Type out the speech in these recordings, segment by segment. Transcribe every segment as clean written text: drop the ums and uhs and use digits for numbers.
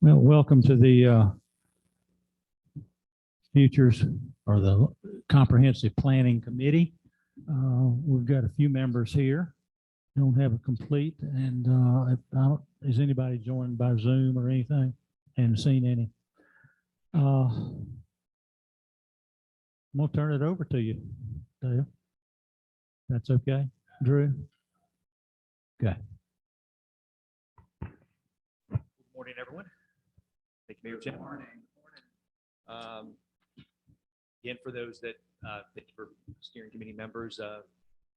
Well, welcome to the Futures or the Comprehensive Planning Committee. We've got a few members here. Don't have a complete, and is anybody joined by Zoom or anything? Haven't seen any. I'm gonna turn it over to you, Dale. That's okay, Drew. Okay. Good morning, everyone. Thank you, Mayor Jim. Again, for those that, thank you for steering committee members,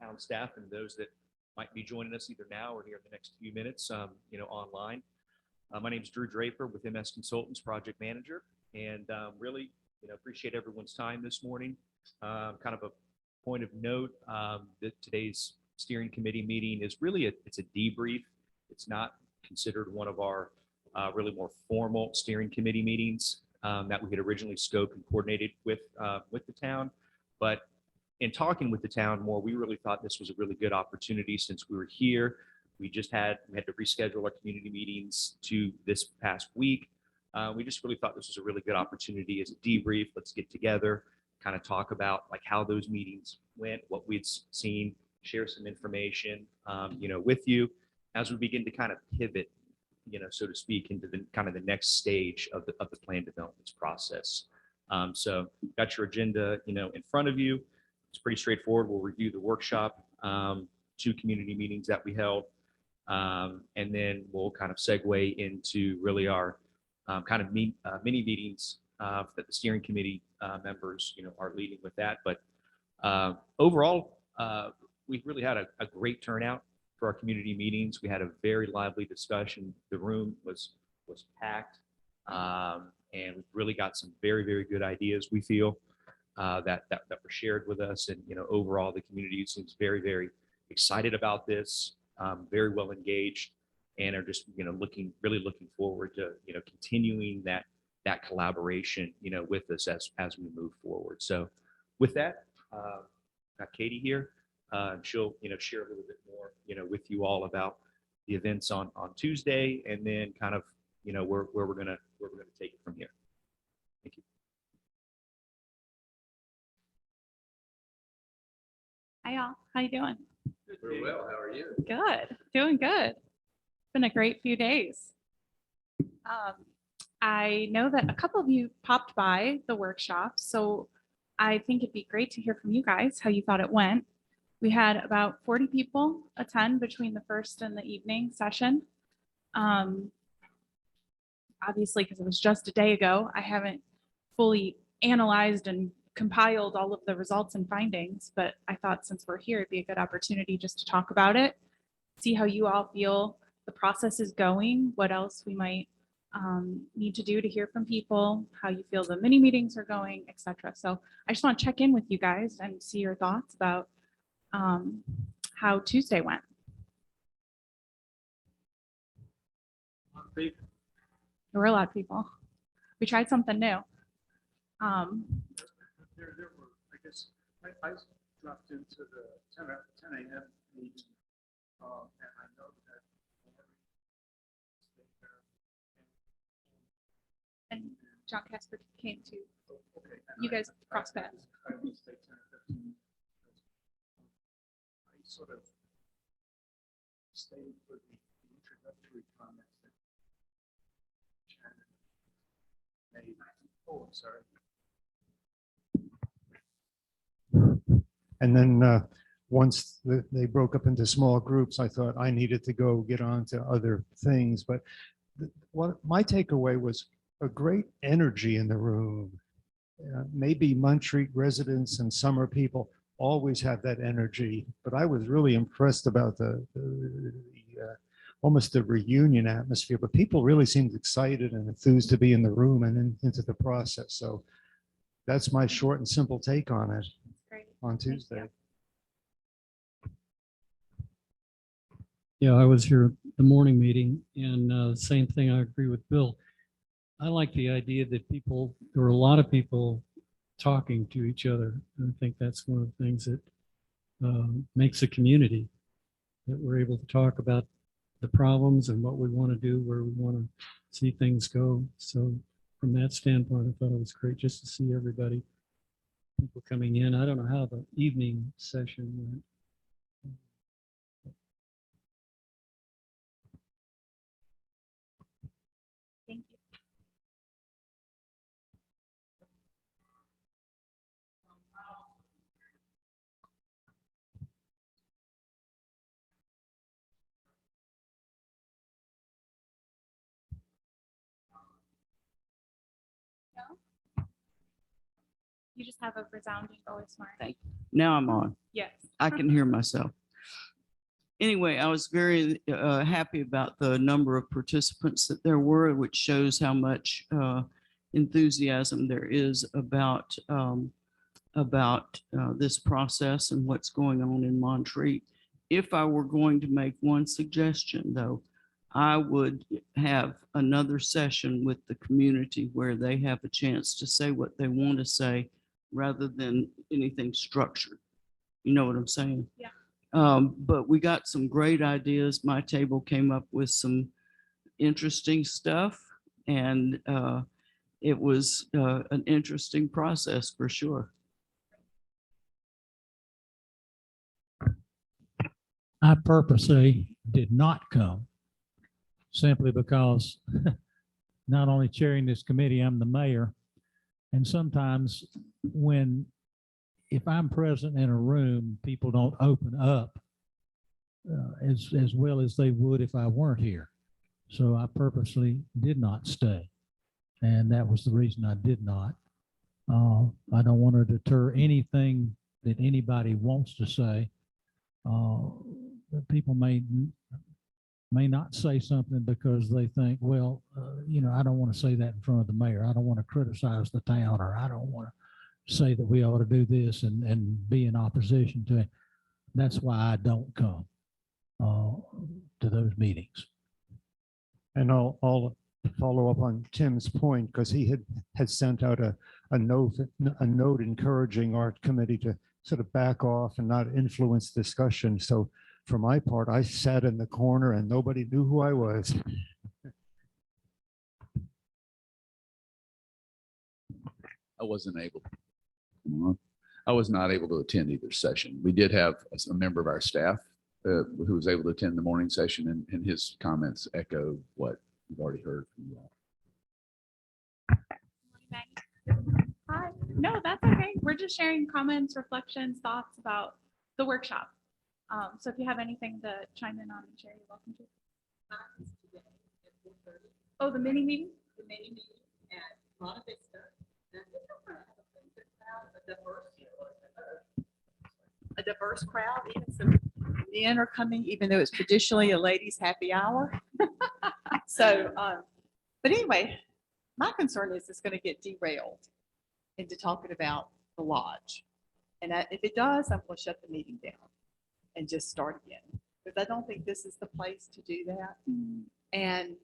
town staff, and those that might be joining us either now or here in the next few minutes, online. My name is Drew Draper with MS Consultants, project manager, and really, appreciate everyone's time this morning. Kind of a point of note that today's steering committee meeting is really it's a debrief. It's not considered one of our really more formal steering committee meetings that we had originally scoped and coordinated with the town. But in talking with the town more, we really thought this was a really good opportunity since we were here. We had to reschedule our community meetings to this past week. We just really thought this was a really good opportunity as a debrief. Let's get together, kind of talk about like how those meetings went, what we'd seen, share some information, with you as we begin to kind of pivot, so to speak, into the kind of the next stage of the plan development process. So got your agenda, in front of you. It's pretty straightforward. We'll review the workshop, 2 community meetings that we held, and then we'll kind of segue into really our kind of mini meetings that the steering committee members, are leading with that. But overall, we've really had a great turnout for our community meetings. We had a very lively discussion. The room was packed, and we've really got some very, very good ideas, we feel, that were shared with us. And, overall, the community seems very, very excited about this, very well engaged, and are just, really looking forward to, continuing that collaboration, with us as we move forward. So with that, got Katie here. She'll, share a little bit more, with you all about the events on Tuesday, and then kind of, where we're gonna take it from here. Thank you. Hi, y'all. How you doing? Very well. How are you? Good. Doing good. Been a great few days. I know that a couple of you popped by the workshop, so I think it'd be great to hear from you guys how you thought it went. We had about 40 people attend between the first and the evening session. Obviously, because it was just a day ago, I haven't fully analyzed and compiled all of the results and findings, but I thought since we're here, it'd be a good opportunity just to talk about it, see how you all feel the process is going, what else we might need to do to hear from people, how you feel the mini meetings are going, etc. So I just want to check in with you guys and see your thoughts about how Tuesday went. There were a lot of people. We tried something new. There were, I guess, I dropped into the 10 a.m. meeting, and I know that. And John Casper came to. Okay. You guys crossed paths. I will stay 10 or 15. I sort of stayed for the introductory comments that Shannon made. Oh, I'm sorry. And then once they broke up into small groups, I thought I needed to go get on to other things. But what my takeaway was a great energy in the room. Maybe Munn Street residents and summer people always have that energy, but I was really impressed about the almost the reunion atmosphere. But people really seemed excited and enthused to be in the room and into the process. So that's my short and simple take on it. Great. On Tuesday. Yeah, I was here at the morning meeting, and same thing. I agree with Bill. I like the idea that there were a lot of people talking to each other. And I think that's one of the things that makes a community, that we're able to talk about the problems and what we want to do, where we want to see things go. So from that standpoint, I thought it was great just to see everybody, people coming in. I don't know how the evening session went. Thank you. No? You just have a resounding voice, Mark. Thank Now I'm on. Yes. I can hear myself. Anyway, I was very happy about the number of participants that there were, which shows how much enthusiasm there is about this process and what's going on in Montreat. If I were going to make one suggestion, though, I would have another session with the community where they have a chance to say what they want to say rather than anything structured. You know what I'm saying? Yeah. But we got some great ideas. My table came up with some interesting stuff, and it was an interesting process for sure. I purposely did not come simply because not only chairing this committee, I'm the mayor. And sometimes if I'm present in a room, people don't open up as well as they would if I weren't here. So I purposely did not stay. And that was the reason I did not. I don't want to deter anything that anybody wants to say. People may not say something because they think, well, I don't want to say that in front of the mayor. I don't want to criticize the town, or I don't want to say that we ought to do this and be in opposition to it. That's why I don't come to those meetings. And I'll follow up on Tim's point, because he had sent out a note encouraging our committee to sort of back off and not influence discussion. So for my part, I sat in the corner and nobody knew who I was. I wasn't able. I was not able to attend either session. We did have a member of our staff who was able to attend the morning session, and his comments echo what you've already heard from you all. Hi. No, that's okay. We're just sharing comments, reflections, thoughts about the workshop. So if you have anything to chime in on, Jerry, you're welcome to. Oh, the mini meeting? The mini meeting at Monte Vista. And I think we're gonna have a pretty good crowd, a diverse crowd, even some men are coming, even though it's traditionally a ladies' happy hour. So, but anyway, my concern is it's going to get derailed into talking about the lodge. And if it does, I'm going to shut the meeting down and just start again, because I don't think this is the place to do that. And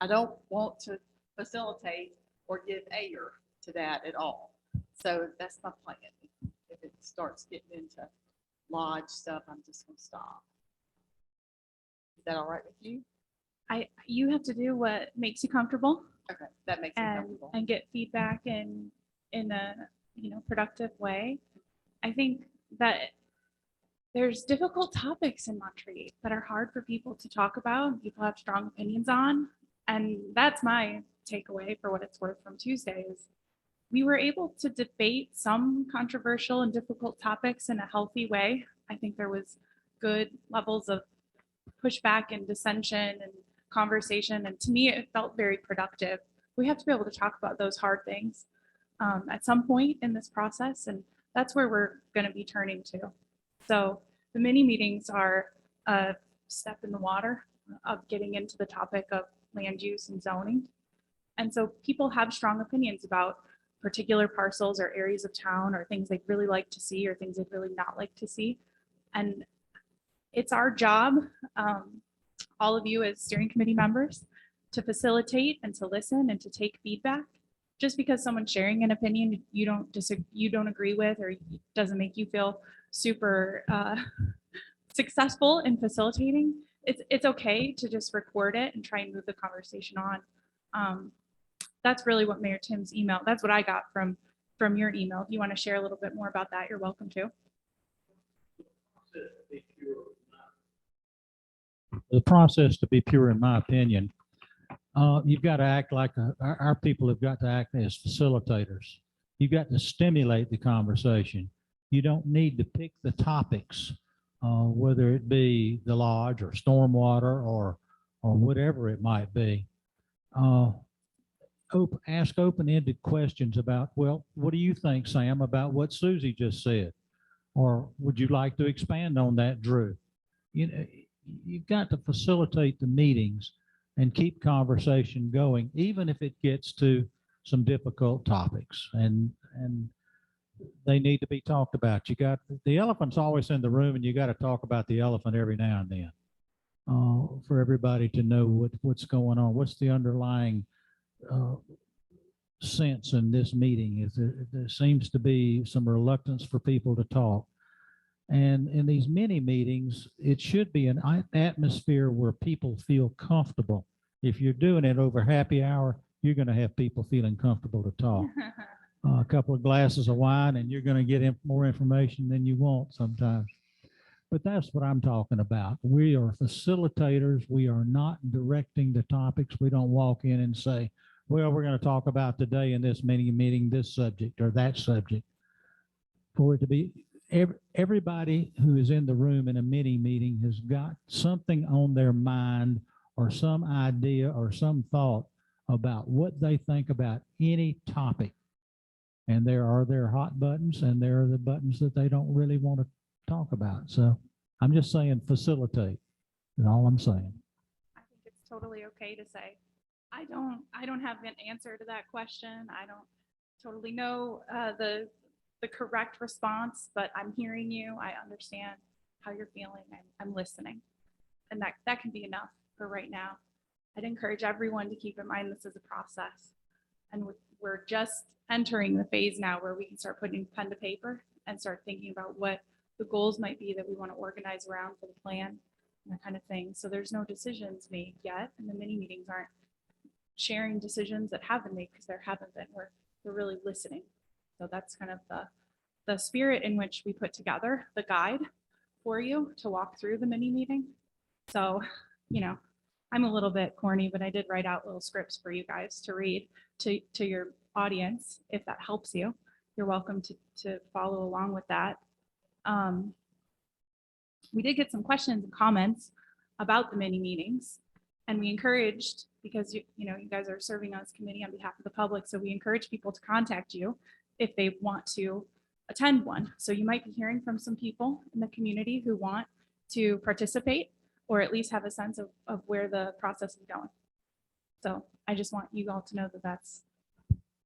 I don't want to facilitate or give air to that at all. So that's my plan. If it starts getting into lodge stuff, I'm just going to stop. Is that all right with you? You have to do what makes you comfortable Okay, that makes me comfortable. and get feedback in a productive way. I think that there's difficult topics in Montreat that are hard for people to talk about and people have strong opinions on. And that's my takeaway for what it's worth from Tuesday is we were able to debate some controversial and difficult topics in a healthy way. I think there was good levels of pushback and dissension and conversation. And to me, it felt very productive. We have to be able to talk about those hard things at some point in this process. And that's where we're going to be turning to. So the mini meetings are a step in the water of getting into the topic of land use and zoning. And so people have strong opinions about particular parcels or areas of town or things they'd really like to see or things they'd really not like to see. And it's our job, all of you as steering committee members, to facilitate and to listen and to take feedback. Just because someone's sharing an opinion you don't agree with or doesn't make you feel super successful in facilitating it's okay to just record it and try and move the conversation on. That's really what Mayor Tim's email, that's what I got from your email. If you want to share a little bit more about that, you're welcome to. The process to be pure, in my opinion, you've got to act like our people have got to act as facilitators. You've got to stimulate the conversation. You don't need to pick the topics, whether it be the lodge or stormwater or whatever it might be. Ask open-ended questions about, well, what do you think, Sam, about what Susie just said? Or would you like to expand on that, Drew? You know, you've got to facilitate the meetings and keep conversation going, even if it gets to some difficult topics, and they need to be talked about. You got, the elephant's always in the room, and you got to talk about the elephant every now and then, for everybody to know what's going on. What's the underlying sense in this meeting? There seems to be some reluctance for people to talk. And in these mini meetings, it should be an atmosphere where people feel comfortable. If you're doing it over happy hour, you're going to have people feeling comfortable to talk. A couple of glasses of wine and you're going to get more information than you want sometimes. But that's what I'm talking about. We are facilitators. We are not directing the topics. We don't walk in and say, well, we're going to talk about today in this mini meeting, this subject or that subject. For it to be, everybody who is in the room in a mini meeting has got something on their mind or some idea or some thought about what they think about any topic. And there are their hot buttons and there are the buttons that they don't really want to talk about. So I'm just saying facilitate is all I'm saying. I think it's totally okay to say, I don't have an answer to that question. I don't totally know the correct response, but I'm hearing you. I understand how you're feeling. I'm listening. And that can be enough for right now. I'd encourage everyone to keep in mind this is a process. And we're just entering the phase now where we can start putting pen to paper and start thinking about what the goals might be that we want to organize around for the plan and that kind of thing. So there's no decisions made yet, and the mini meetings aren't sharing decisions that have been made because there haven't been. We're really listening. So that's kind of the spirit in which we put together the guide for you to walk through the mini meeting. So, you know, I'm a little bit corny, but I did write out little scripts for you guys to read to your audience. If that helps you, you're welcome to follow along with that. We did get some questions and comments about the mini meetings, and we encouraged, because you guys are serving on this committee on behalf of the public, so we encourage people to contact you if they want to attend one. So you might be hearing from some people in the community who want to participate or at least have a sense of where the process is going. So I just want you all to know that that's.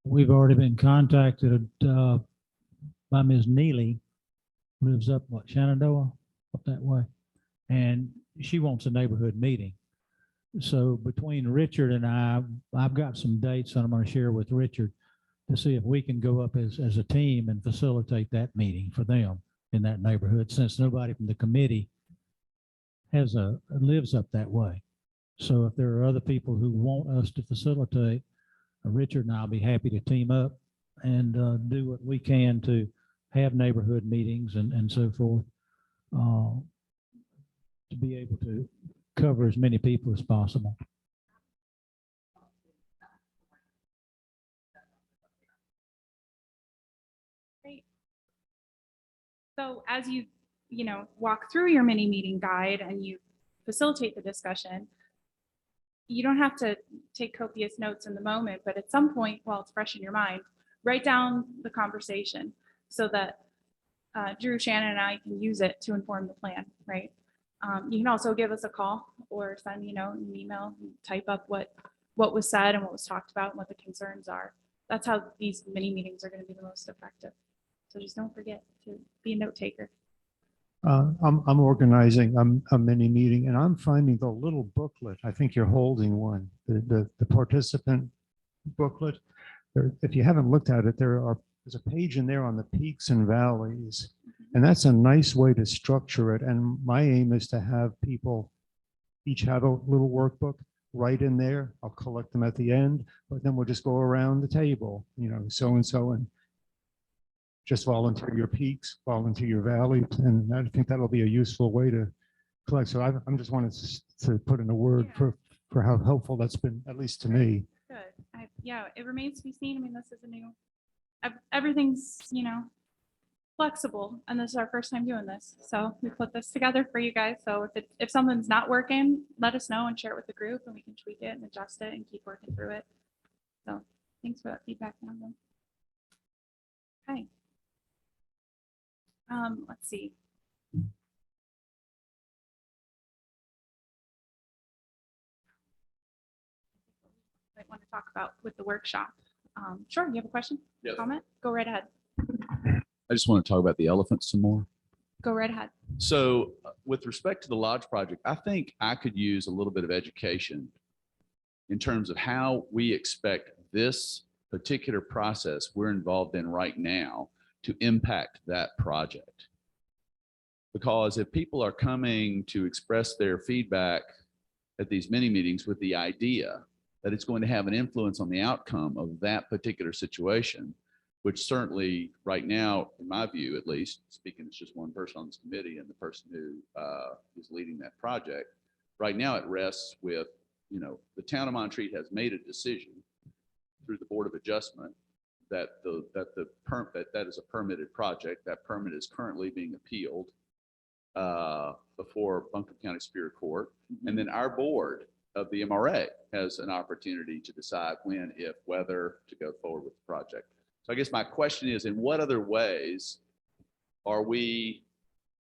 We've already been contacted by Ms. Neely, lives up, Shenandoah, up that way. And she wants a neighborhood meeting. So between Richard and I've got some dates that I'm going to share with Richard to see if we can go up as a team and facilitate that meeting for them in that neighborhood, since nobody from the committee lives up that way. So if there are other people who want us to facilitate, Richard and I'll be happy to team up and do what we can to have neighborhood meetings and so forth, to be able to cover as many people as possible. Great. So as you walk through your mini meeting guide and you facilitate the discussion, you don't have to take copious notes in the moment, but at some point while it's fresh in your mind, write down the conversation so that Drew, Shannon, and I can use it to inform the plan, right? You can also give us a call or send an email and type up what was said and what was talked about and what the concerns are. That's how these mini meetings are going to be the most effective. So just don't forget to be a note taker. I'm organizing a mini meeting, and I'm finding the little booklet. I think you're holding one, the participant booklet. If you haven't looked at it, there's a page in there on the peaks and valleys, and that's a nice way to structure it. And my aim is to have people each have a little workbook right in there. I'll collect them at the end, but then we'll just go around the table, so-and-so, and just volunteer your peaks, volunteer your valleys, and I think that'll be a useful way to collect. So I'm just wanted to put in a word Yeah. for how helpful that's been, at least to me. Good. Yeah, it remains to be seen. I mean, this is a new, everything's, flexible, and this is our first time doing this. So we put this together for you guys. So if something's not working, let us know and share it with the group, and we can tweak it and adjust it and keep working through it. So thanks for that feedback, Nanda. Okay. Let's see. I want to talk about with the workshop. Sure, you have a question? Yes. Comment? Go right ahead. I just want to talk about the elephants some more. Go right ahead. So with respect to the lodge project, I think I could use a little bit of education in terms of how we expect this particular process we're involved in right now to impact that project. Because if people are coming to express their feedback at these mini meetings with the idea that it's going to have an influence on the outcome of that particular situation, which certainly right now, in my view, at least, speaking as just one person on this committee and the person who is leading that project, right now it rests with, the town of Montreat has made a decision through the Board of Adjustment that that is a permitted project. That permit is currently being appealed before Buncombe County Superior Court. And then our board of the MRA has an opportunity to decide when, if, whether to go forward with the project. So I guess my question is, in what other ways are we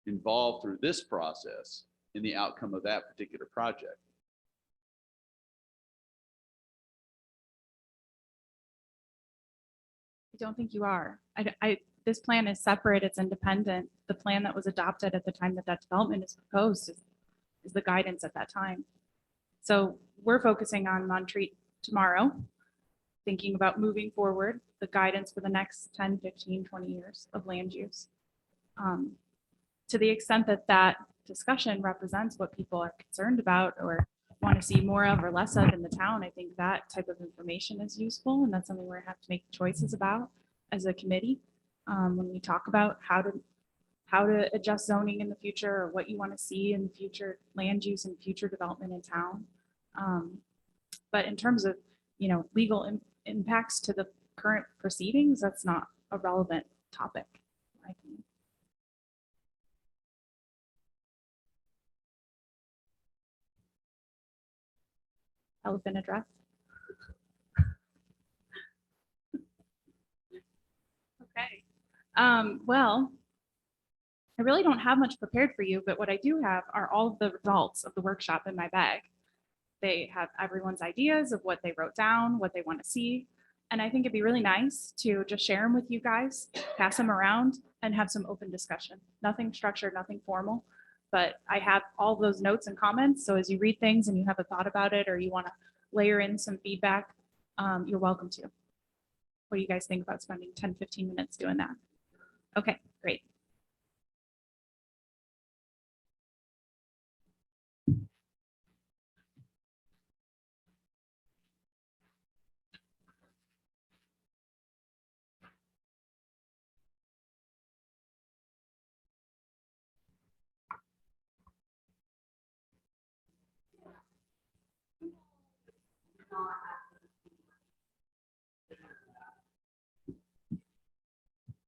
involved through this process in the outcome of that particular project? I don't think you are. This plan is separate. It's independent. The plan that was adopted at the time that that development is proposed is the guidance at that time. So we're focusing on Montreat tomorrow, thinking about moving forward, the guidance for the next 10, 15, 20 years of land use. To the extent that that discussion represents what people are concerned about or want to see more of or less of in the town, I think that type of information is useful, and that's something we're gonna have to make choices about as a committee when we talk about how to adjust zoning in the future, or what you want to see in future land use and future development in town. But in terms of legal impacts to the current proceedings, that's not a relevant topic, I think. Elephant address. Okay. Well, I really don't have much prepared for you, but what I do have are all of the results of the workshop in my bag. They have everyone's ideas of what they wrote down, what they want to see. And I think it'd be really nice to just share them with you guys, pass them around, and have some open discussion. Nothing structured, nothing formal, but I have all those notes and comments. So as you read things and you have a thought about it, or you want to layer in some feedback, you're welcome to. What do you guys think about spending 10, 15 minutes doing that? Okay, great.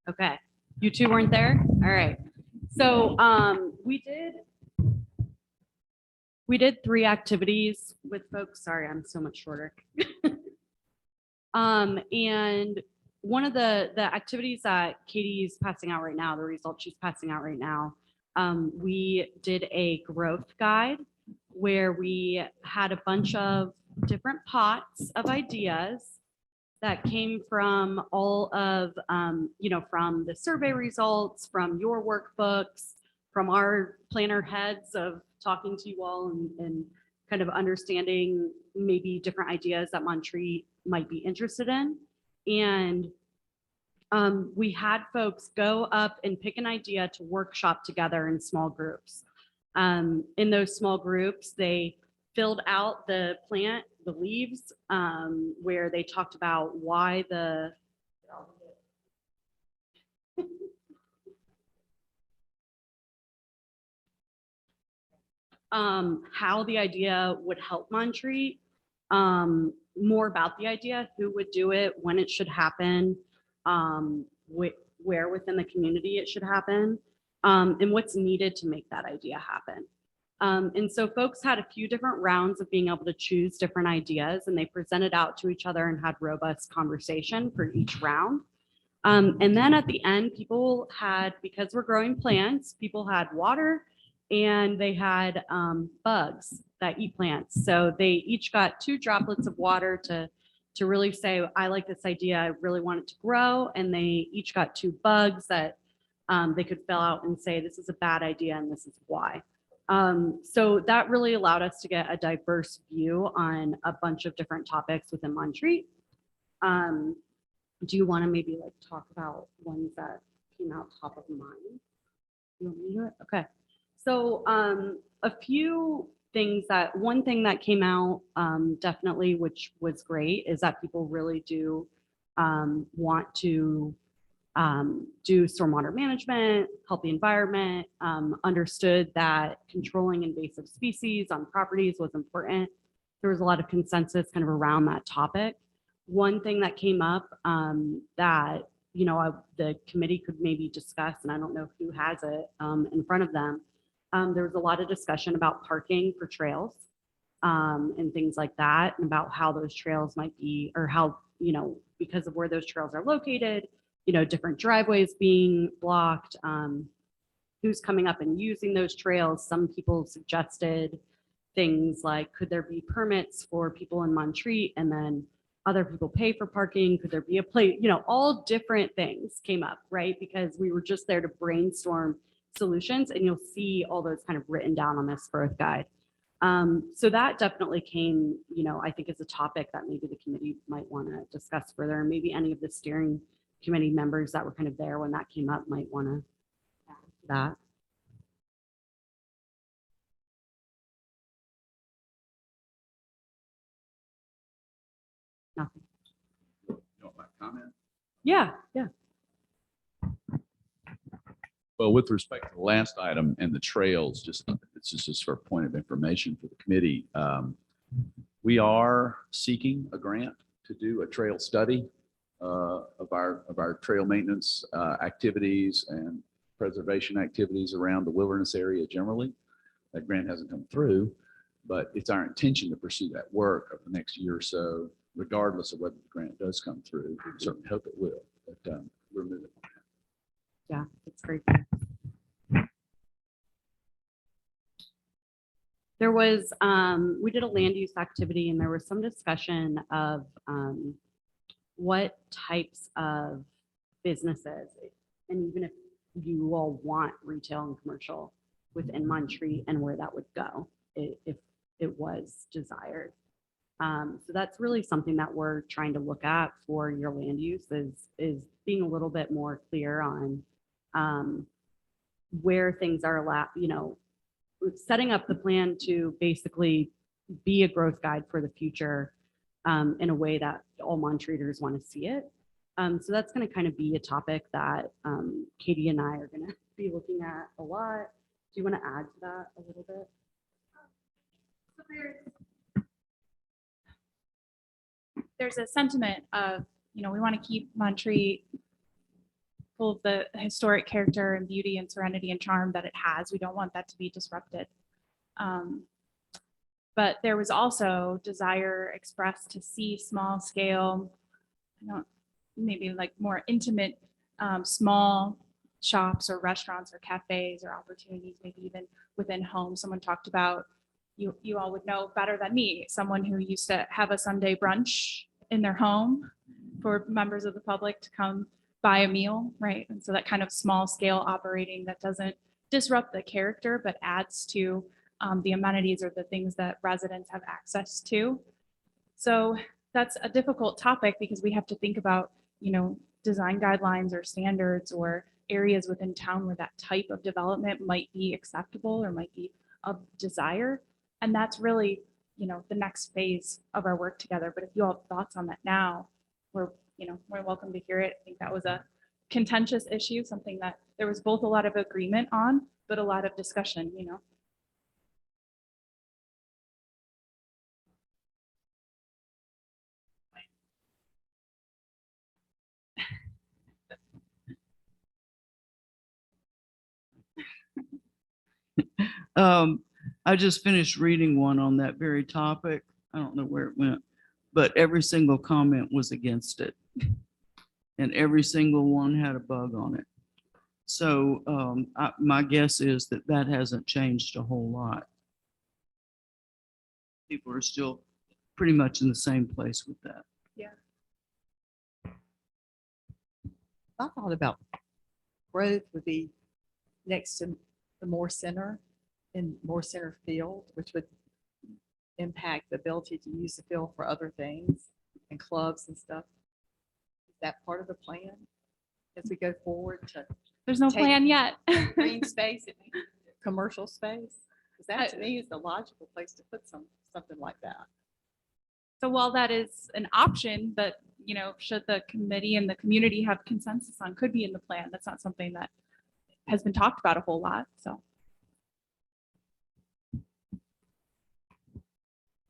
Okay, you two weren't there? All right. So we did 3 activities with folks. Sorry, I'm so much shorter. And one of the activities that Katie's passing out right now, the results she's passing out right now, we did a growth guide where we had a bunch of different pots of ideas that came from all of, from the survey results, from your workbooks, from our planner heads of talking to you all and kind of understanding maybe different ideas that Montreat might be interested in. And we had folks go up and pick an idea to workshop together in small groups. In those small groups, they filled out the plant, the leaves, where they talked about why the how the idea would help Montreat, more about the idea, who would do it, when it should happen, where within the community it should happen, and what's needed to make that idea happen. And so folks had a few different rounds of being able to choose different ideas, and they presented out to each other and had robust conversation for each round. And then at the end, people had, because we're growing plants, people had water and they had bugs that eat plants. So they each got 2 droplets of water to really say, I like this idea, I really want it to grow. And they each got 2 bugs that they could fill out and say, this is a bad idea and this is why. So that really allowed us to get a diverse view on a bunch of different topics within Montreat. Do you want to maybe like talk about ones that came out top of mind? You want me to do it? Okay. So a few things one thing that came out definitely, which was great, is that people really do want to do stormwater management, help the environment, understood that controlling invasive species on properties was important. There was a lot of consensus kind of around that topic. One thing that came up that, you know, the committee could maybe discuss, and I don't know who has it in front of them, there was a lot of discussion about parking for trails and things like that, and about how those trails might be, or how, you know, because of where those trails are located, you know, different driveways being blocked, who's coming up and using those trails. Some people suggested things like, could there be permits for people in Montreat and then other people pay for parking? Could there be a place, you know, all different things came up, right? Because we were just there to brainstorm solutions, and you'll see all those kind of written down on this growth guide. So that definitely came, you know, I think is a topic that maybe the committee might want to discuss further, and maybe any of the steering committee members that were kind of there when that came up might want to add to that. Nothing. You want my comment? Yeah. Well, with respect to the last item and the trails, it's just for a point of information for the committee. We are seeking a grant to do a trail study of our trail maintenance activities and preservation activities around the wilderness area generally. That grant hasn't come through, but it's our intention to pursue that work over the next year or so, regardless of whether the grant does come through. We certainly hope it will, but we're moving on. Yeah, that's great. There was, we did a land use activity, and there was some discussion of what types of businesses, and even if you all want retail and commercial within Montreat, and where that would go if it was desired. So that's really something that we're trying to look at for your land use, is being a little bit more clear on where things are allowed, you know, setting up the plan to basically be a growth guide for the future in a way that all Montreaters want to see it. So that's going to kind of be a topic that Katie and I are going to be looking at a lot. Do you want to add to that a little bit? There's a sentiment of, you know, we want to keep Montreat full of the historic character and beauty and serenity and charm that it has. We don't want that to be disrupted. But there was also desire expressed to see small scale, maybe like more intimate, small shops or restaurants or cafes or opportunities, maybe even within homes. Someone talked about, you all would know better than me, someone who used to have a Sunday brunch in their home for members of the public to come buy a meal, right? And so that kind of small scale operating that doesn't disrupt the character, but adds to the amenities or the things that residents have access to. So that's a difficult topic because we have to think about, you know, design guidelines or standards or areas within town where that type of development might be acceptable or might be of desire. And that's really, the next phase of our work together. But if you all have thoughts on that now, we're welcome to hear it. I think that was a contentious issue, something that there was both a lot of agreement on, but a lot of discussion. I just finished reading one on that very topic. I don't know where it went, but every single comment was against it. And every single one had a bug on it. So my guess is that that hasn't changed a whole lot. People are still pretty much in the same place with that. I thought about growth would be next to the Moore Center in Moore Center Field, which would impact the ability to use the field for other things and clubs and stuff. Is that part of the plan as we go forward to There's no Take- plan yet. green space and commercial space? Because that to me is the logical place to put something like that. So while that is an option that, should the committee and the community have consensus on, could be in the plan, that's not something that has been talked about a whole lot, so.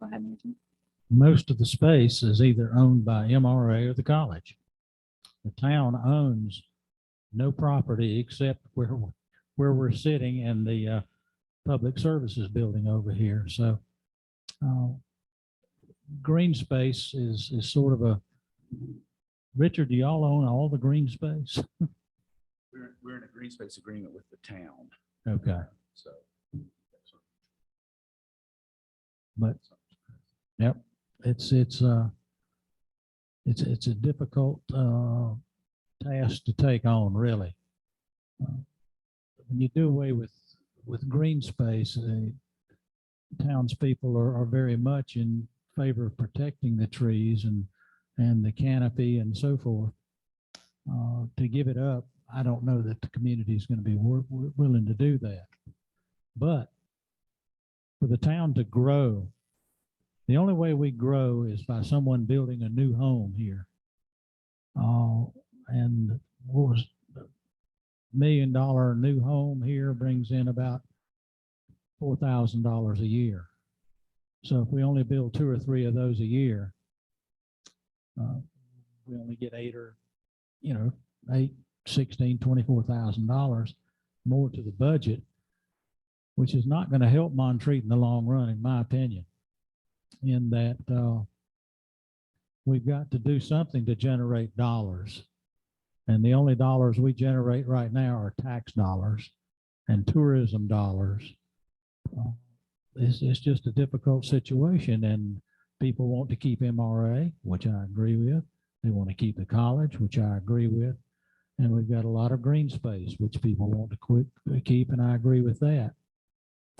Go ahead, Martin. Most of the space is either owned by MRA or the college. The town owns no property except where we're sitting in the public services building over here. So green space is sort of Richard, do y'all own all the green space? We're in a green space agreement with the town, Okay, so. but yep, it's a difficult task to take on, really. When you do away with green space, townspeople are very much in favor of protecting the trees and the canopy and so forth. To give it up, I don't know that the community is going to be willing to do that. But for the town to grow, the only way we grow is by someone building a new home here. And what was $1 million new home here brings in about $4,000 a year. So if we only build 2 or 3 of those a year, we only get $8, $16,000, $24,000 more to the budget, which is not going to help Montreat in the long run, in my opinion, in that we've got to do something to generate dollars. And the only dollars we generate right now are tax dollars and tourism dollars. It's just a difficult situation, and people want to keep MRA, which I agree with. They want to keep the college, which I agree with. And we've got a lot of green space, which people want to keep, and I agree with that.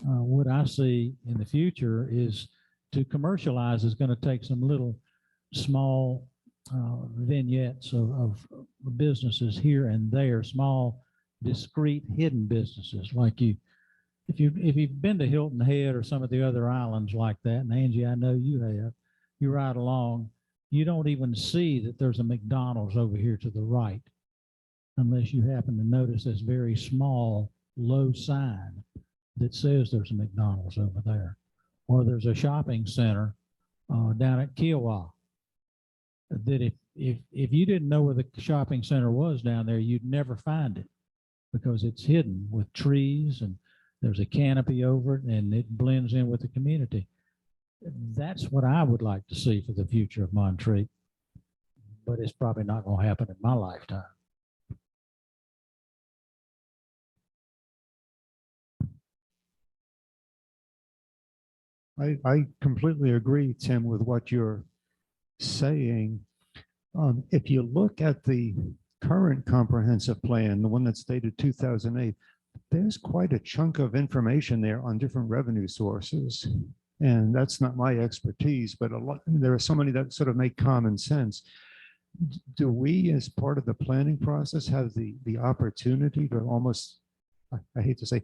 What I see in the future is to commercialize is going to take some little small vignettes of businesses here and there, small, discrete, hidden businesses. Like if you've been to Hilton Head or some of the other islands like that, and Angie, I know you have, you ride along, you don't even see that there's a McDonald's over here to the right, unless you happen to notice this very small, low sign that says there's a McDonald's over there. Or there's a shopping center down at Kiowa that if you didn't know where the shopping center was down there, you'd never find it because it's hidden with trees and there's a canopy over it and it blends in with the community. That's what I would like to see for the future of Montreat, but it's probably not going to happen in my lifetime. I completely agree, Tim, with what you're saying. If you look at the current comprehensive plan, the one that's dated 2008, there's quite a chunk of information there on different revenue sources. And that's not my expertise, but there are so many that sort of make common sense. do we, as part of the planning process, have the opportunity to almost, I hate to say,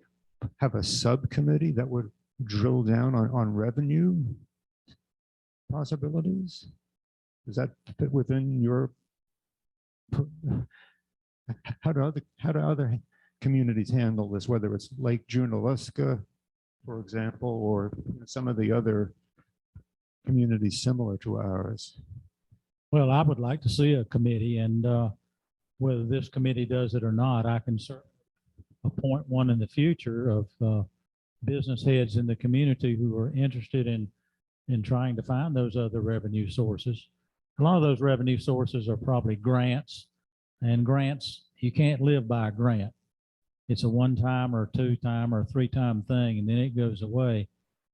have a subcommittee that would drill down on revenue possibilities? Does that fit within your, how do other communities handle this, whether it's Lake Junaluska, for example, or some of the other communities similar to ours? Well, I would like to see a committee, and whether this committee does it or not, I can certainly appoint one in the future of business heads in the community who are interested in trying to find those other revenue sources. A lot of those revenue sources are probably grants, and grants, you can't live by a grant. It's a one-time or two-time or three-time thing, and then it goes away,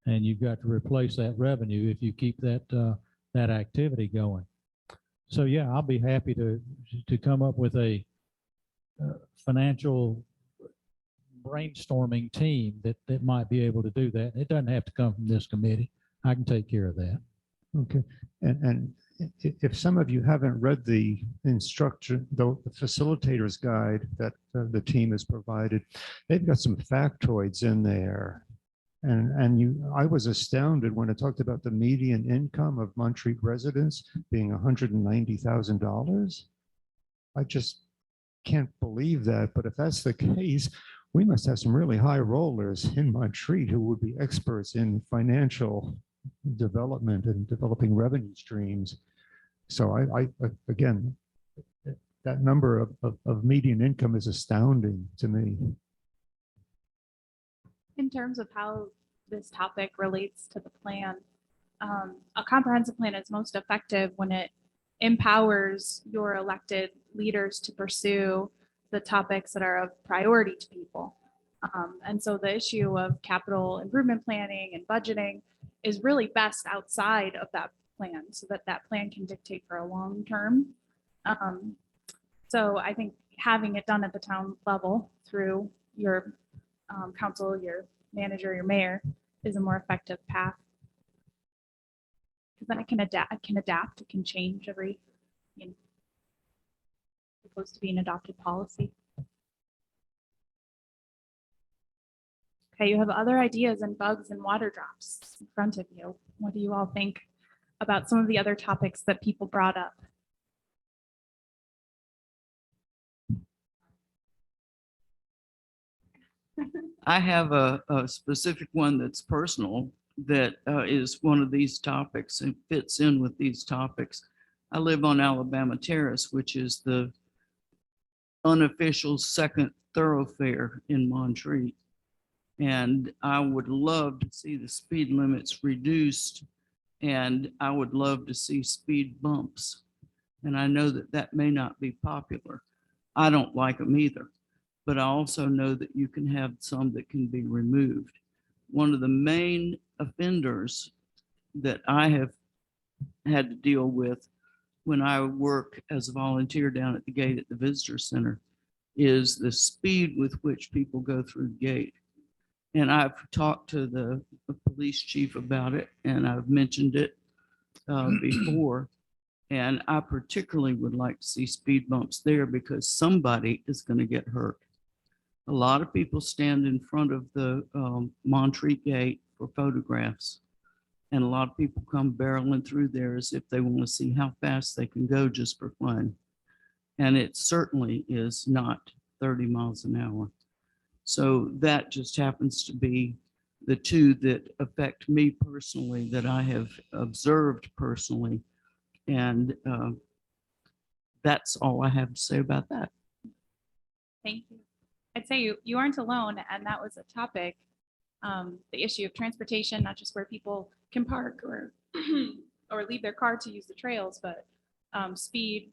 and you've got to replace that revenue if you keep that that activity going. So yeah, I'll be happy to come up with a financial brainstorming team that might be able to do that. It doesn't have to come from this committee. I can take care of that. Okay, and if some of you haven't read the instruction, the facilitator's guide that the team has provided, they've got some factoids in there. And I was astounded when it talked about the median income of Montreat residents being $190,000. I just can't believe that. But if that's the case, we must have some really high rollers in Montreat who would be experts in financial development and developing revenue streams. So I again, that number of median income is astounding to me. In terms of how this topic relates to the plan, a comprehensive plan is most effective when it empowers your elected leaders to pursue the topics that are of priority to people. And so the issue of capital improvement planning and budgeting is really best outside of that plan, so that that plan can dictate for a long term. So I think having it done at the town level through your council, your manager, your mayor, is a more effective path. Because then it can adapt, it can change every, opposed to being adopted policy. Okay, you have other ideas and bugs and water drops in front of you. What do you all think about some of the other topics that people brought up? I have a specific one that's personal that is one of these topics and fits in with these topics. I live on Alabama Terrace, which is the unofficial second thoroughfare in Montreat. And I would love to see the speed limits reduced, and I would love to see speed bumps. And I know that that may not be popular. I don't like them either, but I also know that you can have some that can be removed. One of the main offenders that I have had to deal with when I work as a volunteer down at the gate at the visitor center is the speed with which people go through the gate. And I've talked to the police chief about it, and I've mentioned it before. And I particularly would like to see speed bumps there because somebody is going to get hurt. A lot of people stand in front of the Montreat gate for photographs. And a lot of people come barreling through there as if they want to see how fast they can go just for fun. And it certainly is not 30 miles an hour. So that just happens to be the two that affect me personally, that I have observed personally. And that's all I have to say about that. Thank you. I'd say you aren't alone, and that was a topic, the issue of transportation, not just where people can park or or leave their car to use the trails, but speed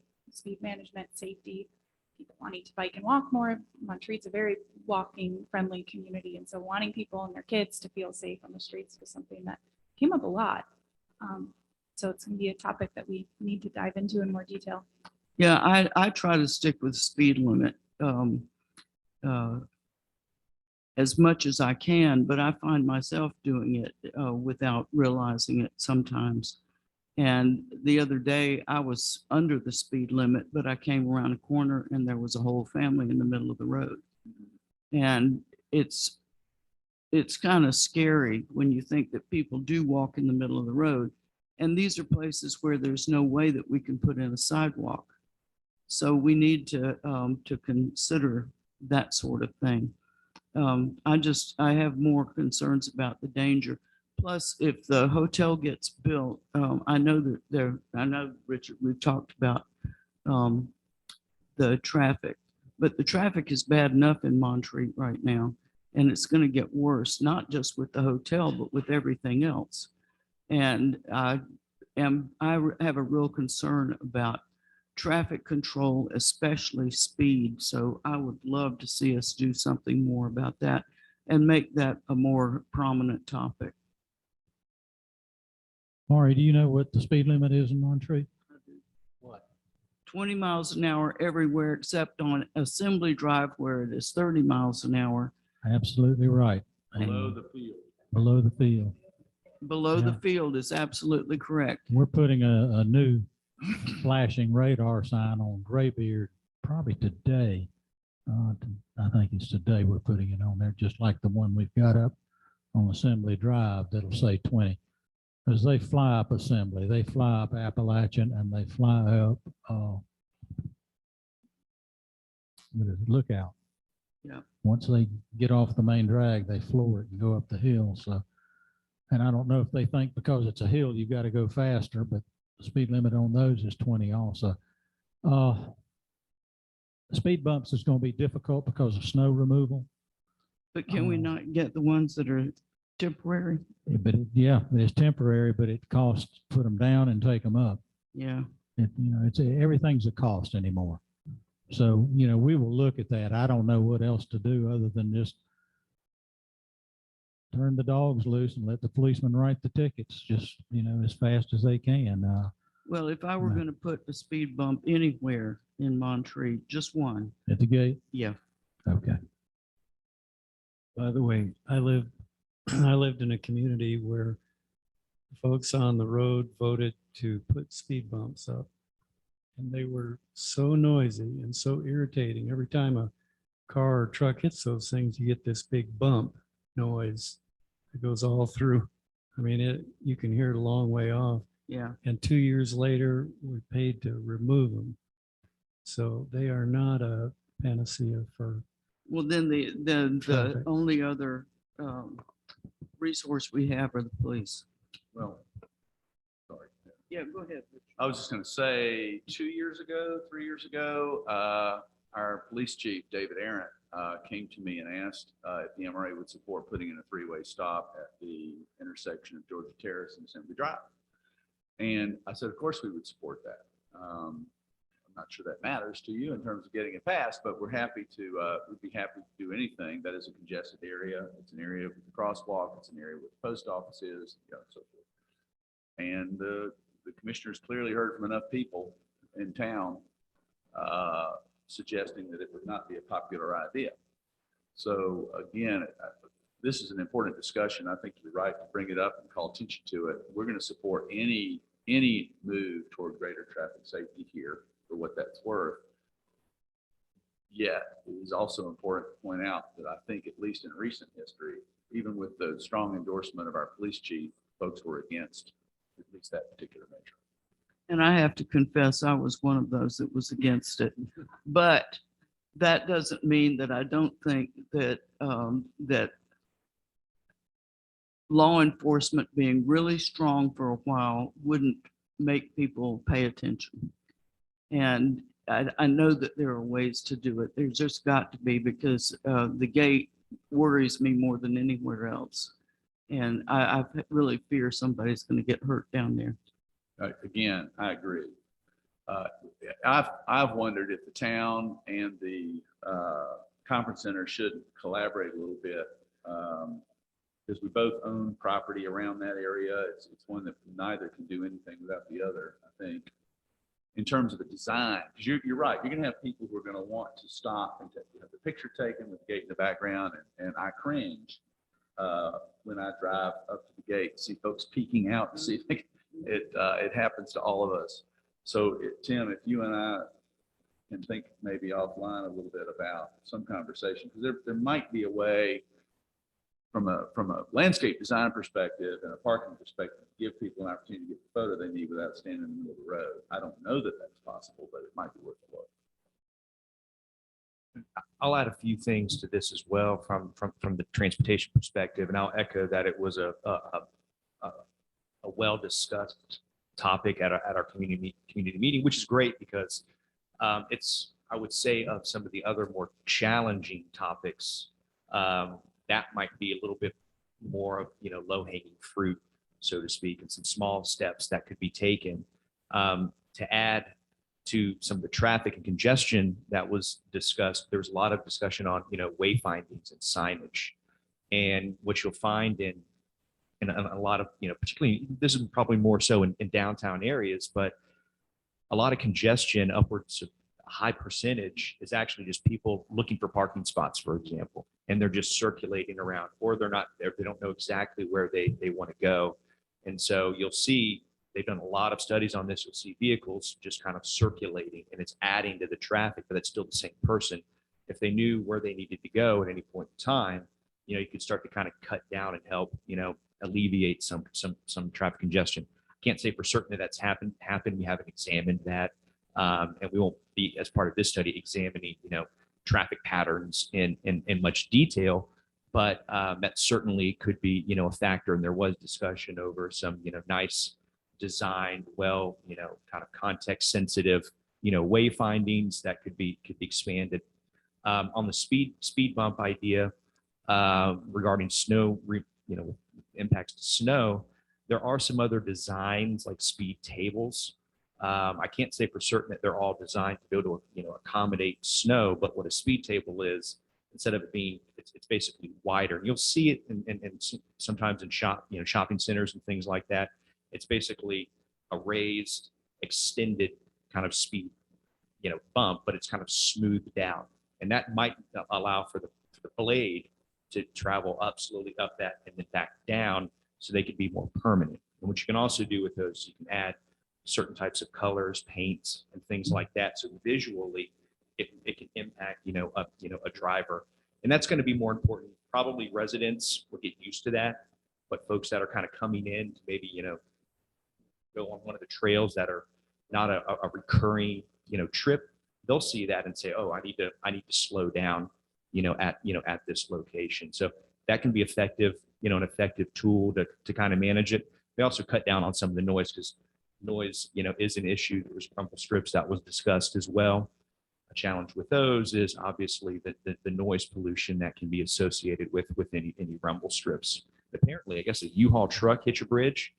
management, safety, people wanting to bike and walk more. Montreat's a very walking friendly community, and so wanting people and their kids to feel safe on the streets was something that came up a lot. So it's going to be a topic that we need to dive into in more detail. Yeah, I try to stick with speed limit as much as I can, but I find myself doing it without realizing it sometimes. And the other day I was under the speed limit, but I came around a corner and there was a whole family in the middle of the road. And it's kind of scary when you think that people do walk in the middle of the road. And these are places where there's no way that we can put in a sidewalk. So we need to consider that sort of thing. I have more concerns about the danger. Plus, if the hotel gets built, I know, Richard, we've talked about the traffic, but the traffic is bad enough in Montreat right now. And it's going to get worse, not just with the hotel, but with everything else. And I have a real concern about traffic control, especially speed. So I would love to see us do something more about that and make that a more prominent topic. Maury, do you know what the speed limit is in Montreat? 20 miles an hour everywhere except on Assembly Drive where it is 30 miles an hour. Absolutely right. Below the field. Below the field. Below the Yeah. field is absolutely correct. We're putting a new flashing radar sign on Graybeard probably today. I think it's today we're putting it on there, just like the one we've got up on Assembly Drive that'll say 20. As they fly up Assembly, they fly up Appalachian and they fly up Lookout. Yeah. Once they get off the main drag, they floor it and go up the hill. So, and I don't know if they think because it's a hill, you've got to go faster, but the speed limit on those is 20 also. The speed bumps is going to be difficult because of snow removal. But can we not get the ones that are temporary? But it's temporary, but it costs to put them down and take them up. Yeah. Everything's a cost anymore. So, we will look at that. I don't know what else to do other than just turn the dogs loose and let the policemen write the tickets just, as fast as they can. Well, if I were No. going to put a speed bump anywhere in Montreat, just one. At the gate? Yeah. Okay. By the way, I lived in a community where folks on the road voted to put speed bumps up. And they were so noisy and so irritating. Every time a car or truck hits those things, you get this big bump noise that goes all through. I mean, you can hear it a long way off. Yeah. And 2 years later, we paid to remove them. So they are not a panacea for, Well, then the Traffic. only other resource we have are the police. Well, sorry. Yeah, go ahead. I was just going to say, 3 years ago, our police chief, David Arent, came to me and asked if the MRA would support putting in a three-way stop at the intersection of Georgia Terrace and Assembly Drive. And I said, of course we would support that. I'm not sure that matters to you in terms of getting it passed, but we'd be happy to do anything that is a congested area. It's an area with a crosswalk. It's an area where the post office is, and so forth. And the commissioners clearly heard from enough people in town suggesting that it would not be a popular idea. So again, this is an important discussion. I think you're right to bring it up and call attention to it. We're going to support any move toward greater traffic safety here for what that's worth. Yet it is also important to point out that I think, at least in recent history, even with the strong endorsement of our police chief, folks were against at least that particular measure. And I have to confess, I was one of those that was against it. But that doesn't mean that I don't think that that law enforcement being really strong for a while wouldn't make people pay attention. And I know that there are ways to do it. There's just got to be, because the gate worries me more than anywhere else. And I really fear somebody's going to get hurt down there. Again, I agree. I've wondered if the town and the conference center should collaborate a little bit, because we both own property around that area. It's one that neither can do anything without the other, I think, in terms of the design. Because you're right, you're going to have people who are going to want to stop and have the picture taken with the gate in the background, and I cringe when I drive up to the gate, see folks peeking out to see if they can It happens to all of us. So Tim, if you and I can think maybe offline a little bit about some conversation, because there might be a way from a landscape design perspective and a parking perspective, to give people an opportunity to get the photo they need without standing in the middle of the road. I don't know that that's possible, but it might be worth a look. I'll add a few things to this as well from the transportation perspective, and I'll echo that it was a well-discussed topic at our community meeting, which is great because it's, I would say, of some of the other more challenging topics, that might be a little bit more of, low-hanging fruit, so to speak, and some small steps that could be taken to add to some of the traffic and congestion that was discussed. There was a lot of discussion on, wayfindings and signage. And what you'll find in a lot of, particularly, this is probably more so in downtown areas, but a lot of congestion, upwards of a high percentage, is actually just people looking for parking spots, for example, and they're just circulating around, or they're not there. They don't know exactly where they want to go. And so you'll see, they've done a lot of studies on this. You'll see vehicles just kind of circulating, and it's adding to the traffic, but it's still the same person. If they knew where they needed to go at any point in time, you could start to kind of cut down and help, alleviate some traffic congestion. Can't say for certain that that's happened. We haven't examined that, and we won't be, as part of this study, examining, traffic patterns in much detail. But that certainly could be, a factor. And there was discussion over some, nice designed, well, kind of context sensitive, wayfindings that could be expanded. On the speed bump idea regarding snow, impacts to snow, there are some other designs like speed tables. I can't say for certain that they're all designed to be able to, accommodate snow, but what a speed table is, instead of it being, it's basically wider. And you'll see it in sometimes in shopping centers and things like that. It's basically a raised, extended kind of speed, bump, but it's kind of smoothed out. And that might allow for the blade to travel up, slowly up that, and then back down, so they could be more permanent. And what you can also do with those, you can add certain types of colors, paints, and things like that. So visually, it can impact, a driver. And that's going to be more important. Probably residents will get used to that, but folks that are kind of coming in to maybe, go on one of the trails that are not a recurring, trip, they'll see that and say, oh, I need to slow down, at this location. So that can be effective, an effective tool to kind of manage it. They also cut down on some of the noise, because noise, is an issue. There was rumble strips that was discussed as well. A challenge with those is obviously the noise pollution that can be associated with any rumble strips. Apparently, I guess a U-Haul truck hit your bridge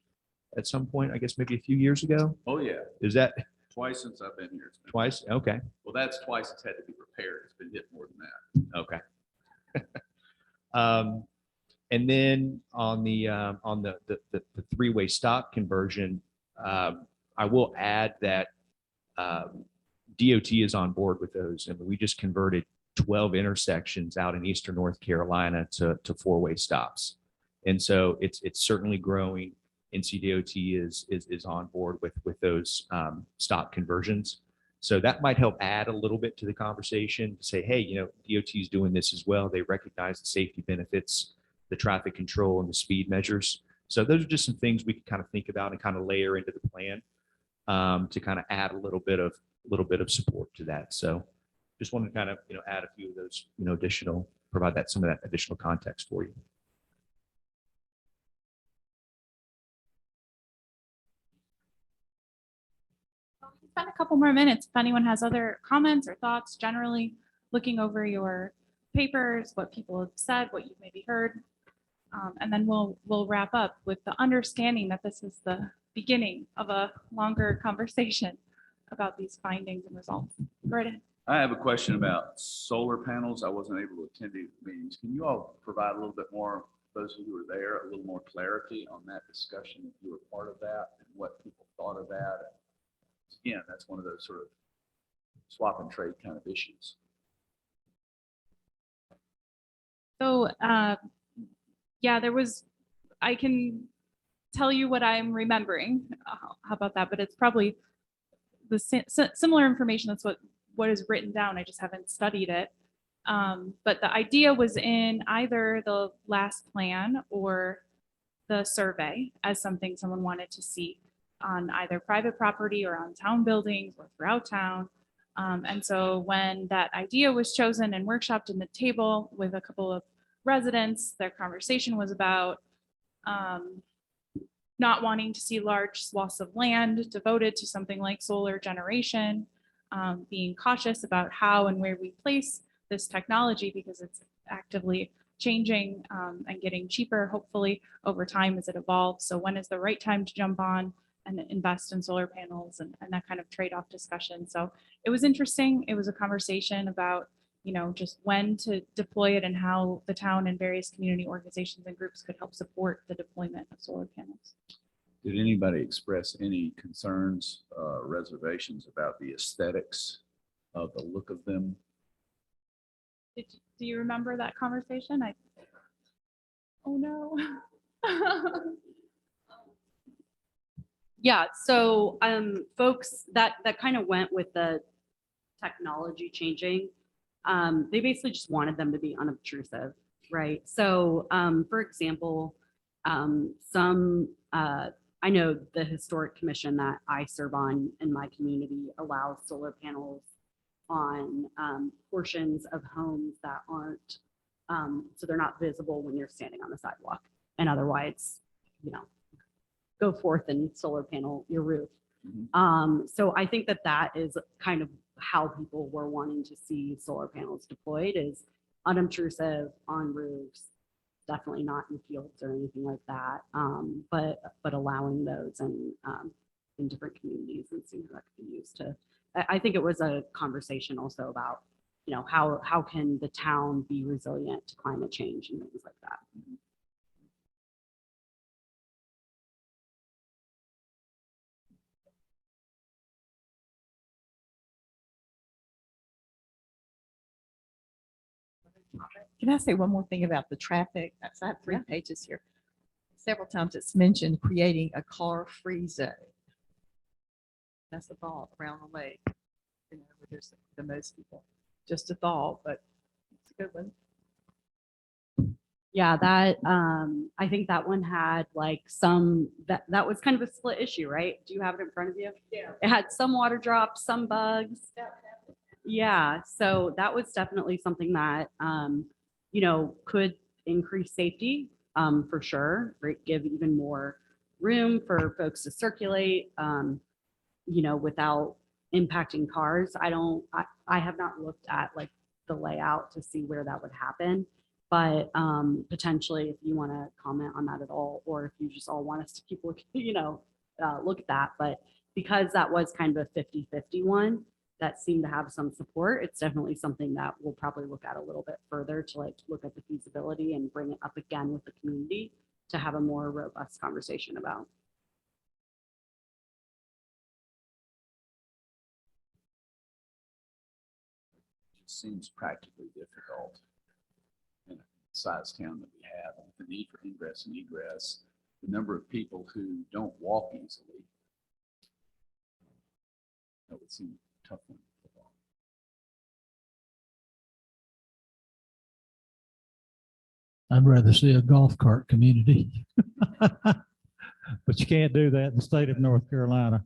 at some point, I guess maybe a few years ago. Oh, yeah. Is that Twice since I've been here. It's been- twice? Okay. Well, that's twice it's had to be repaired. It's been hit more than that. Okay. And then on the three-way stop conversion, I will add that DOT is on board with those. And we just converted 12 intersections out in Eastern North Carolina to four-way stops. And so it's certainly growing. NCDOT is on board with those stop conversions. So that might help add a little bit to the conversation to say, hey, DOT is doing this as well. They recognize the safety benefits, the traffic control, and the speed measures. So those are just some things we can kind of think about and kind of layer into the plan to kind of add a little bit of support to that. So just wanted to kind of, add a few of those, provide some of that additional context for you. Spend a couple more minutes if anyone has other comments or thoughts, generally looking over your papers, what people have said, what you've maybe heard. And then we'll wrap up with the understanding that this is the beginning of a longer conversation about these findings and results. Go right ahead. I have a question about solar panels. I wasn't able to attend these meetings. Can you all provide a little bit more, those who were there, a little more clarity on that discussion, if you were part of that, and what people thought of that? Again, that's one of those sort of swap and trade kind of issues. So, yeah, I can tell you what I'm remembering. How about that? But it's probably the similar information. That's what is written down. I just haven't studied it. But the idea was in either the last plan or the survey as something someone wanted to see on either private property or on town buildings or throughout town. And so when that idea was chosen and workshopped in the table with a couple of residents, their conversation was about not wanting to see large swaths of land devoted to something like solar generation, being cautious about how and where we place this technology because it's actively changing and getting cheaper, hopefully, over time as it evolves. So when is the right time to jump on and invest in solar panels and that kind of trade-off discussion. So it was interesting. It was a conversation about, just when to deploy it and how the town and various community organizations and groups could help support the deployment of solar panels. Did anybody express any concerns, reservations about the aesthetics of the look of them? Do you remember that conversation? Oh no. Yeah, so folks that kind of went with the technology changing, they basically just wanted them to be unobtrusive, right? So for example, I know the Historic Commission that I serve on in my community allows solar panels on portions of homes that aren't, so they're not visible when you're standing on the sidewalk. And otherwise, go forth and solar panel your roof. So I think that is kind of how people were wanting to see solar panels deployed, is unobtrusive on roofs, definitely not in fields or anything like that, but allowing those in different communities and seeing how that could be used to. I think it was a conversation also about, how can the town be resilient to climate change and things like that. Can I say one more thing about the traffic? I have 3 pages here. Several times it's mentioned creating a car-free zone. That's a thought around the lake, where there's the most people. Just a thought, but it's a good one. Yeah, that I think that one had like that was kind of a split issue, right? Do you have it in front of you? Yeah. It had some water drops, some bugs. Yeah, so that was definitely something that could increase safety for sure, right? Give even more room for folks to circulate, without impacting cars. I have not looked at like the layout to see where that would happen. But potentially, if you want to comment on that at all, or if you just all want us to keep looking, look at that. But because that was kind of a 50-50 one that seemed to have some support, it's definitely something that we'll probably look at a little bit further to like look at the feasibility and bring it up again with the community to have a more robust conversation about. It just seems practically difficult in a size town that we have, with the need for ingress and egress, the number of people who don't walk easily. That would seem a tough one. I'd rather see a golf cart community. But you can't do that in the state of North Carolina.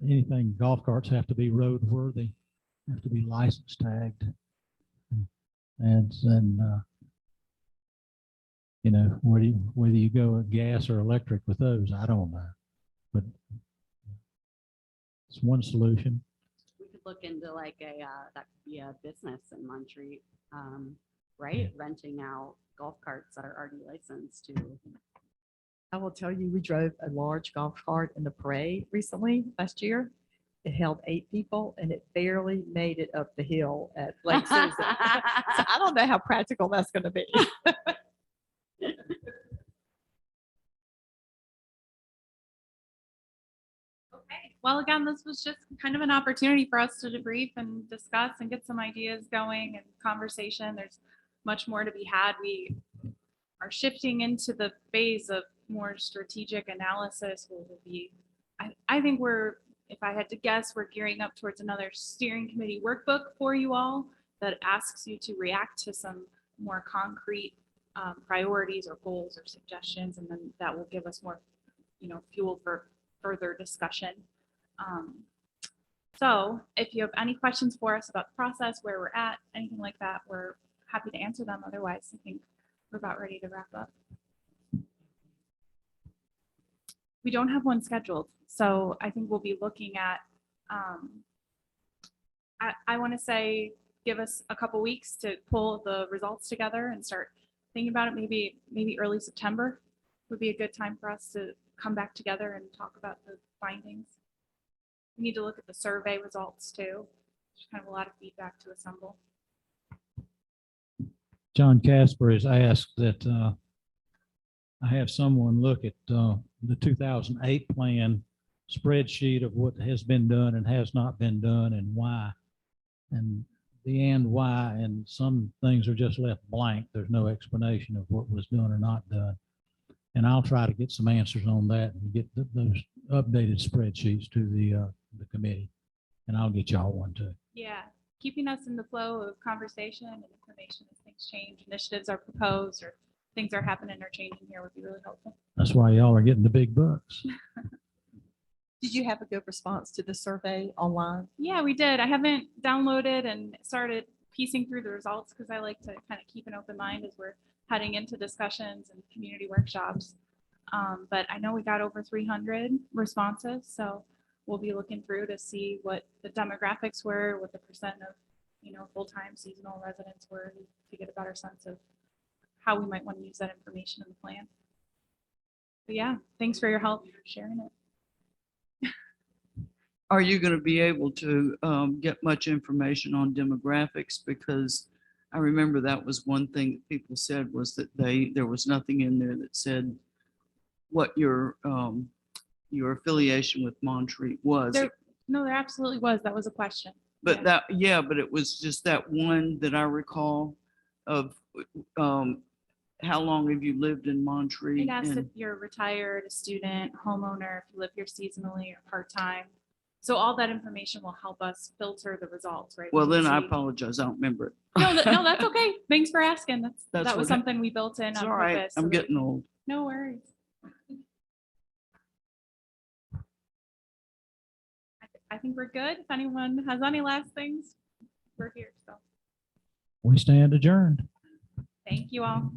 Anything, golf carts have to be roadworthy, have to be license tagged. And whether you go gas or electric with those, I don't know. But it's one solution. We could look into like that could be a business in Montreat, right? Renting out golf carts that are already licensed to. I will tell you, we drove a large golf cart in the parade recently last year. It held 8 people and it barely made it up the hill at Lake Susan. So I don't know how practical that's going to be. Okay. Well, again, this was just kind of an opportunity for us to debrief and discuss and get some ideas going and conversation. There's much more to be had. We are shifting into the phase of more strategic analysis. Will be, I think if I had to guess, we're gearing up towards another steering committee workbook for you all that asks you to react to some more concrete priorities or goals or suggestions, and then that will give us more, fuel for further discussion. So if you have any questions for us about the process, where we're at, anything like that, we're happy to answer them. Otherwise, I think we're about ready to wrap up. We don't have one scheduled, so I think we'll be looking at, I want to say, give us a couple weeks to pull the results together and start thinking about it. Maybe early September would be a good time for us to come back together and talk about the findings. We need to look at the survey results too. There's kind of a lot of feedback to assemble. John Casper has asked that I have someone look at the 2008 plan spreadsheet of what has been done and has not been done and why. And why, and some things are just left blank. There's no explanation of what was done or not done. And I'll try to get some answers on that and get those updated spreadsheets to the committee. And I'll get y'all one too. Yeah, keeping us in the flow of conversation and information as things change, initiatives are proposed or things are happening or changing here would be really helpful. That's why y'all are getting the big bucks. Did you have a good response to the survey online? Yeah, we did. I haven't downloaded and started piecing through the results because I like to kind of keep an open mind as we're heading into discussions and community workshops. But I know we got over 300 responses, so we'll be looking through to see what the demographics were, what the percent of, full-time seasonal residents were, to get a better sense of how we might want to use that information in the plan. But yeah, thanks for your help sharing it. Are you going to be able to get much information on demographics? Because I remember that was one thing that people said was that there was nothing in there that said what your affiliation with Montreat was. No, there absolutely was. That was a question. But Yeah. but it was just that one that I recall of how long have you lived in Montreat? It asks if And- you're retired, a student, homeowner, if you live here seasonally or part-time. So all that information will help us filter the results, right? Well, We can then I see- apologize. I don't remember it. No, that's okay. Thanks for asking. That was what- something we built in It's on all right. purpose. so I'm that- getting old. No worries. I think we're good. If anyone has any last things, we're here. So We stand adjourned. thank you all.